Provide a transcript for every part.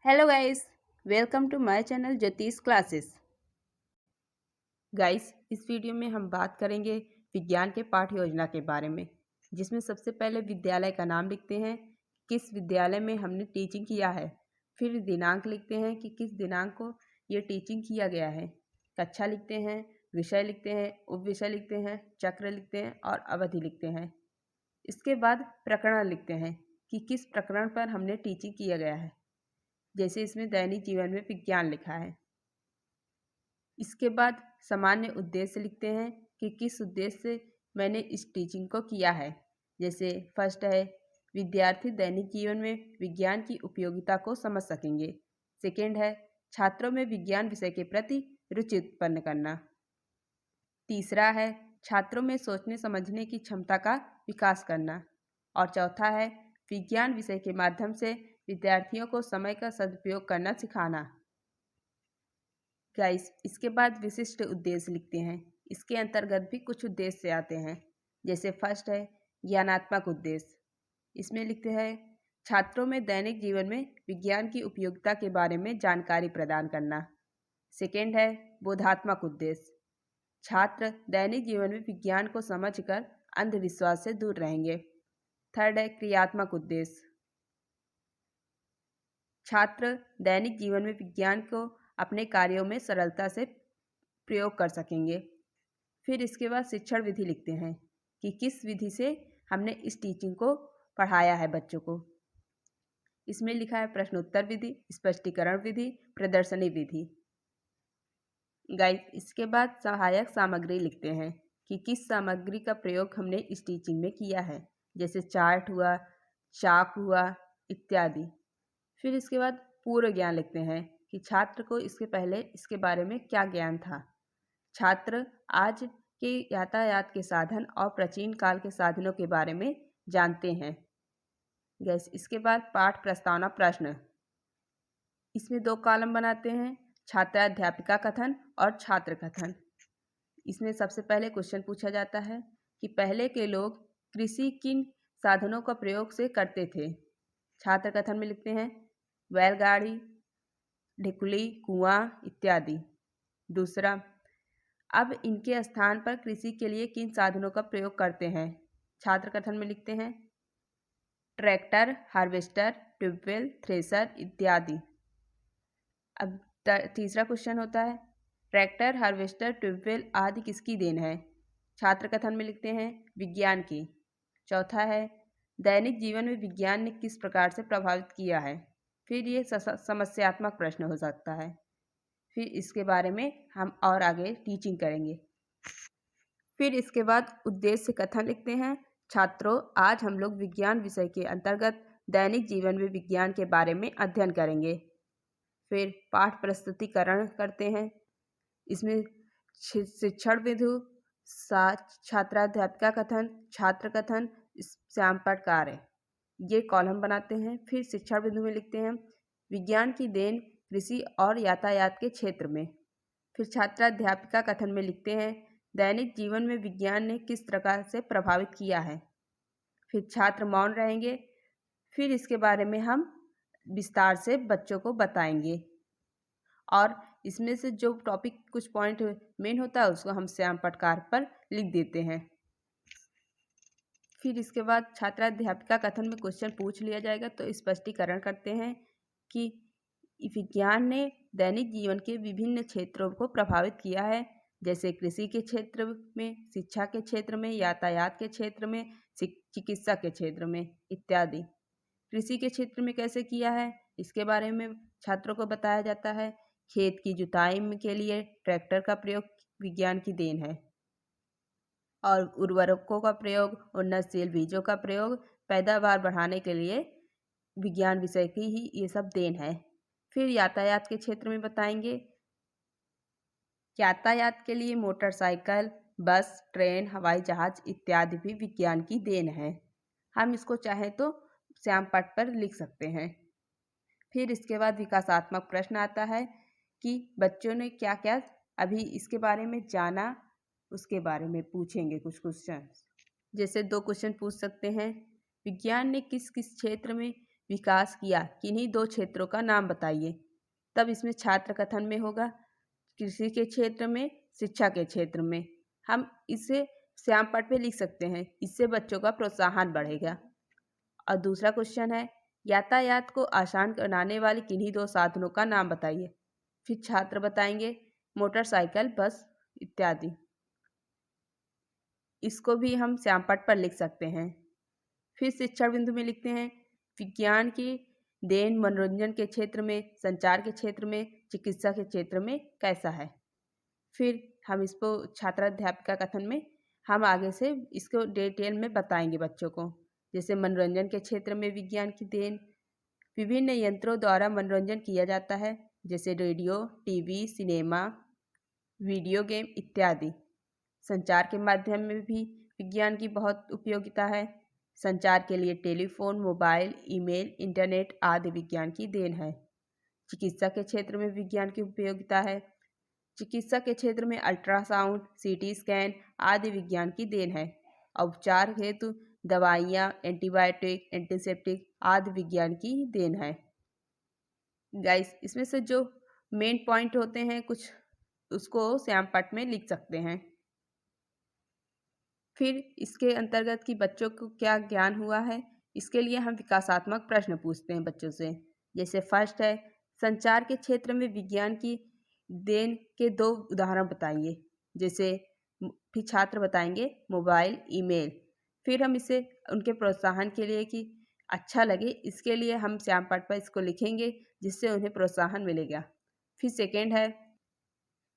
Hello guys, welcome to my channel Jyotish classes. Guys, इस वीडियो में हम बात करेंगे विज्ञान के पाठ योजना के बारे में, जिसमें सबसे पहले विद्यालय का नाम लिखते हैं, किस विद्यालय में हमने टीचिंग किया है। फिर दिनांक लिखते हैं कि किस दिनांक को ये टीचिंग किया गया है। कक्षा लिखते हैं, विषय लिखते हैं, उपविषय लिखते हैं, चक्र लिखते हैं और अवधि लिखते हैं। इसके बाद प्रकरण लिखते हैं कि किस प्रकरण पर हमने टीचिंग किया गया है, जैसे इसमें दैनिक जीवन में विज्ञान लिखा है। इसके बाद सामान्य उद्देश्य लिखते हैं कि किस उद्देश्य से मैंने इस टीचिंग को किया है। जैसे फर्स्ट है, विद्यार्थी दैनिक जीवन में विज्ञान की उपयोगिता को समझ सकेंगे। सेकेंड है, छात्रों में विज्ञान विषय के प्रति रुचि उत्पन्न करना। तीसरा है, छात्रों में सोचने समझने की क्षमता का विकास करना। और चौथा है, विज्ञान विषय के माध्यम से विद्यार्थियों को समय का सदुपयोग करना सिखाना। गाइस, इसके बाद विशिष्ट उद्देश्य लिखते हैं। इसके अंतर्गत भी कुछ उद्देश्य आते हैं। जैसे फर्स्ट है, ज्ञानात्मक उद्देश्य। इसमें लिखते हैं, छात्रों में दैनिक जीवन में विज्ञान की उपयोगिता के बारे में जानकारी प्रदान करना। सेकेंड है, बोधात्मक उद्देश्य। छात्र दैनिक जीवन में विज्ञान को समझकर अंधविश्वास से दूर रहेंगे। थर्ड है, क्रियात्मक उद्देश्य। छात्र दैनिक जीवन में विज्ञान को अपने कार्यों में सरलता से प्रयोग कर सकेंगे। फिर इसके बाद शिक्षण विधि लिखते हैं कि किस विधि से हमने इस टीचिंग को पढ़ाया है बच्चों को। इसमें लिखा है प्रश्नोत्तर विधि, स्पष्टीकरण विधि, प्रदर्शनी विधि। गाइस, इसके बाद सहायक सामग्री लिखते हैं कि किस सामग्री का प्रयोग हमने इस टीचिंग में किया है। जैसे चार्ट हुआ, चाक हुआ इत्यादि। फिर इसके बाद पूर्व ज्ञान लिखते हैं कि छात्र को इसके पहले इसके बारे में क्या ज्ञान था। छात्र आज के यातायात के साधन और प्राचीन काल के साधनों के बारे में जानते हैं। गैस, इसके बाद पाठ प्रस्तावना प्रश्न। इसमें 2 कॉलम बनाते हैं, छात्राध्यापिका कथन और छात्र कथन। इसमें सबसे पहले क्वेश्चन पूछा जाता है कि पहले के लोग कृषि किन साधनों का प्रयोग से करते थे। छात्र कथन में लिखते हैं, बैलगाड़ी, ढिकुली, कुआं इत्यादि। दूसरा, अब इनके स्थान पर कृषि के लिए किन साधनों का प्रयोग करते हैं। छात्र कथन में लिखते हैं, ट्रैक्टर, हार्वेस्टर, ट्यूबवेल, थ्रेशर इत्यादि। अब तीसरा क्वेश्चन होता है, ट्रैक्टर, हार्वेस्टर, ट्यूबवेल आदि किसकी देन है। छात्र कथन में लिखते हैं, विज्ञान की। चौथा है, दैनिक जीवन में विज्ञान ने किस प्रकार से प्रभावित किया है। फिर ये समस्यात्मक प्रश्न हो सकता है। फिर इसके बारे में हम और आगे टीचिंग करेंगे। फिर इसके बाद उद्देश्य कथन लिखते हैं, छात्रों आज हम लोग विज्ञान विषय के अंतर्गत दैनिक जीवन में विज्ञान के बारे में अध्ययन करेंगे। फिर पाठ प्रस्तुतिकरण करते हैं। इसमें शिक्षण विधि, छात्राध्यापिका कथन, छात्र कथन, श्यामपट कार्य, ये कॉलम बनाते हैं। फिर शिक्षण बिंदु में लिखते हैं, विज्ञान की देन कृषि और यातायात के क्षेत्र में। फिर छात्राध्यापिका कथन में लिखते हैं, दैनिक जीवन में विज्ञान ने किस प्रकार से प्रभावित किया है। फिर छात्र मौन रहेंगे। फिर इसके बारे में हम विस्तार से बच्चों को बताएंगे और इसमें से जो टॉपिक कुछ पॉइंट मेन होता है उसको हम श्यामपट कार्य पर लिख देते हैं। फिर इसके बाद छात्राध्यापिका कथन में क्वेश्चन पूछ लिया जाएगा तो स्पष्टीकरण करते हैं कि विज्ञान ने दैनिक जीवन के विभिन्न क्षेत्रों को प्रभावित किया है, जैसे कृषि के क्षेत्र में, शिक्षा के क्षेत्र में, यातायात के क्षेत्र में, चिकित्सा के क्षेत्र में इत्यादि। कृषि के क्षेत्र में कैसे किया है इसके बारे में छात्रों को बताया जाता है। खेत की जुताई के लिए ट्रैक्टर का प्रयोग विज्ञान की देन है और उर्वरकों का प्रयोग, उन्नतशील बीजों का प्रयोग पैदावार बढ़ाने के लिए विज्ञान विषय की ही ये सब देन है। फिर यातायात के क्षेत्र में बताएंगे, यातायात के लिए मोटरसाइकिल, बस, ट्रेन, हवाई जहाज इत्यादि भी विज्ञान की देन है। हम इसको चाहें तो श्यामपट पर लिख सकते हैं। फिर इसके बाद विकासात्मक प्रश्न आता है कि बच्चों ने क्या क्या अभी इसके बारे में जाना, उसके बारे में पूछेंगे कुछ क्वेश्चन। जैसे 2 क्वेश्चन पूछ सकते हैं, विज्ञान ने किस किस क्षेत्र में विकास किया, किन्हीं दो क्षेत्रों का नाम बताइए। तब इसमें छात्र कथन में होगा कृषि के क्षेत्र में, शिक्षा के क्षेत्र में। हम इसे श्याम पट पे लिख सकते हैं, इससे बच्चों का प्रोत्साहन बढ़ेगा। और दूसरा क्वेश्चन है यातायात को आसान बनाने वाले किन्हीं दो साधनों का नाम बताइए। फिर छात्र बताएंगे मोटरसाइकिल, बस इत्यादि। इसको भी हम श्यामपट पर लिख सकते हैं। फिर शिक्षण बिंदु में लिखते हैं विज्ञान की देन मनोरंजन के क्षेत्र में, संचार के क्षेत्र में, चिकित्सा के क्षेत्र में कैसा है। फिर हम इसको छात्राध्यापिका कथन में हम आगे से इसको डिटेल में बताएंगे बच्चों को। जैसे मनोरंजन के क्षेत्र में विज्ञान की देन, विभिन्न यंत्रों द्वारा मनोरंजन किया जाता है, जैसे radio, TV, cinema, video game इत्यादि। संचार के माध्यम में भी विज्ञान की बहुत उपयोगिता है। संचार के लिए टेलीफोन, मोबाइल, ईमेल, इंटरनेट आदि विज्ञान की देन है। चिकित्सा के क्षेत्र में विज्ञान की उपयोगिता है। चिकित्सा के क्षेत्र में अल्ट्रासाउंड, सीटी स्कैन आदि विज्ञान की देन है। उपचार हेतु दवाइयाँ, एंटीबायोटिक, एंटीसेप्टिक आदि विज्ञान की देन है। गाइस, इसमें से जो मेन पॉइंट होते हैं कुछ, उसको श्यामपट में लिख सकते हैं। फिर इसके अंतर्गत कि बच्चों को क्या ज्ञान हुआ है, इसके लिए हम विकासात्मक प्रश्न पूछते हैं बच्चों से। जैसे फर्स्ट है संचार के क्षेत्र में विज्ञान की देन के दो उदाहरण बताइए। जैसे फिर छात्र बताएंगे मोबाइल, ईमेल। फिर हम इसे उनके प्रोत्साहन के लिए कि अच्छा लगे, इसके लिए हम श्यामपट पर इसको लिखेंगे, जिससे उन्हें प्रोत्साहन मिलेगा। फिर सेकेंड है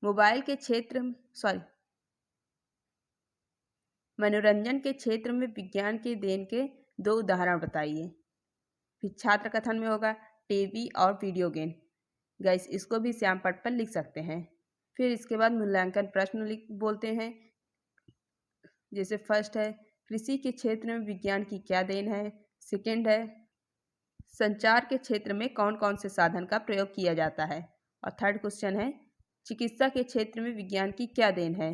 मोबाइल के क्षेत्र मनोरंजन के क्षेत्र में विज्ञान के देन के दो उदाहरण बताइए। फिर छात्र कथन में होगा टीवी और वीडियो गेम। गाइस, इसको भी श्यामपट पर लिख सकते हैं। फिर इसके बाद मूल्यांकन प्रश्न बोलते हैं। जैसे फर्स्ट है कृषि के क्षेत्र में विज्ञान की क्या देन है। सेकेंड है संचार के क्षेत्र में कौन कौन से साधन का प्रयोग किया जाता है। और थर्ड क्वेश्चन है चिकित्सा के क्षेत्र में विज्ञान की क्या देन है।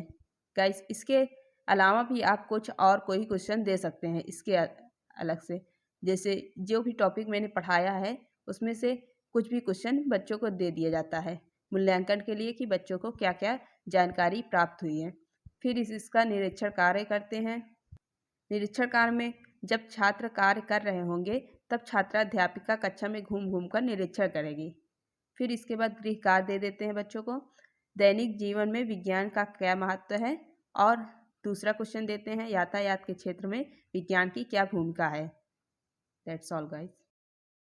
गाइस, इसके अलावा भी आप कुछ और कोई क्वेश्चन दे सकते हैं इसके अलग से। जैसे जो भी टॉपिक मैंने पढ़ाया है उसमें से कुछ भी क्वेश्चन बच्चों को दे दिया जाता है मूल्यांकन के लिए कि बच्चों को क्या क्या जानकारी प्राप्त हुई है। फिर इसका निरीक्षण कार्य करते हैं। निरीक्षण कार्य में जब छात्र कार्य कर रहे होंगे तब छात्राध्यापिका कक्षा में घूम घूम कर निरीक्षण करेगी। फिर इसके बाद गृह कार्य दे देते हैं बच्चों को। दैनिक जीवन में विज्ञान का क्या महत्व है। और दूसरा क्वेश्चन देते हैं यातायात के क्षेत्र में विज्ञान की क्या भूमिका है। That's all guys.